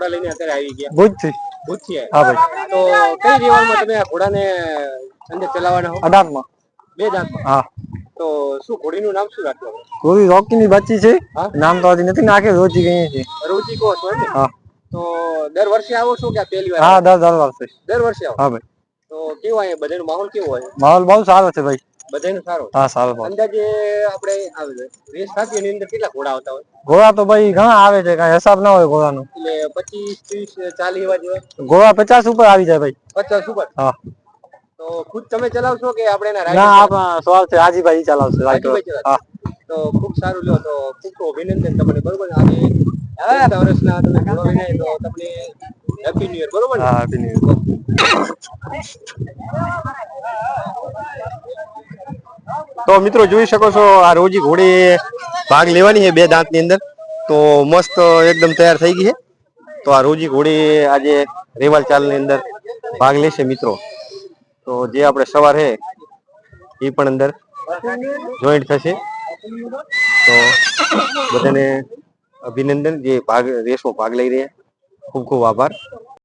ઘોડા લઈને અત્યારે આવી ગયા? ભુજ થી. ભુજ થી? હા ભાઈ. તો કઈ રેવાલમાં તમે આ ઘોડાને અંદર ચલાવવાના હો? અડાનમાં. 2 દાંતમાં? હા. તો શું ઘોડીનું નામ શું રાખ્યું? ઘોડી રોકી ની બચ્ચી છે. નામ તો હજી નથી નાખે. રોજી ગઈ છે. રોજી કહો છો એમ? હા. તો દર વર્ષે આવો છો કે પહેલી વાર? હા, દર વર્ષે. દર વર્ષે આવો? હા ભાઈ. તો કેવો અહીંયા બધાનો માહોલ કેવો હોય? માહોલ બહુ સારો છે ભાઈ. બધાનો સારો? હા, સારો. અંદાજે આપણે રેસ થતી એની અંદર કેટલા ઘોડા આવતા હોય? ઘોડા તો ભાઈ ઘણા આવે છે, કઈ હિસાબ ના હોય ઘોડાનો. એટલે 25, 30, 40 એવા જેવા? ઘોડા 50 ઉપર આવી જાય ભાઈ. 50 ઉપર? હા. તો ખુદ તમે ચલાવશો કે આપણે એના ના, રાઈડર? આપણા સવાલ છે હાજીભાઈ ચલાવશે. હાજીભાઈ ચલાવશે? હા. તો ખૂબ સારું લ્યો. તો ખૂબ અભિનંદન તમને, બરોબર? આજે 50 વર્ષના તમે ઘોડો લઈને તો તમને હેપી ન્યુ યર, બરોબર ને? હા, હેપી ન્યુ યર. તો મિત્રો જોઈ શકો છો આ રોજી ઘોડી ભાગ લેવાની છે 2 દાંતની અંદર. તો મસ્ત એકદમ તૈયાર થઈ ગઈ છે. તો આ રોજી ઘોડી આજે રેવાલ ચાલની અંદર ભાગ લેશે મિત્રો. તો જે આપણે સવાર છે એ પણ અંદર જોઈન્ટ થશે. તો બધાને અભિનંદન જે રેસમાં ભાગ લઈ રહ્યા. ખૂબ ખૂબ આભાર.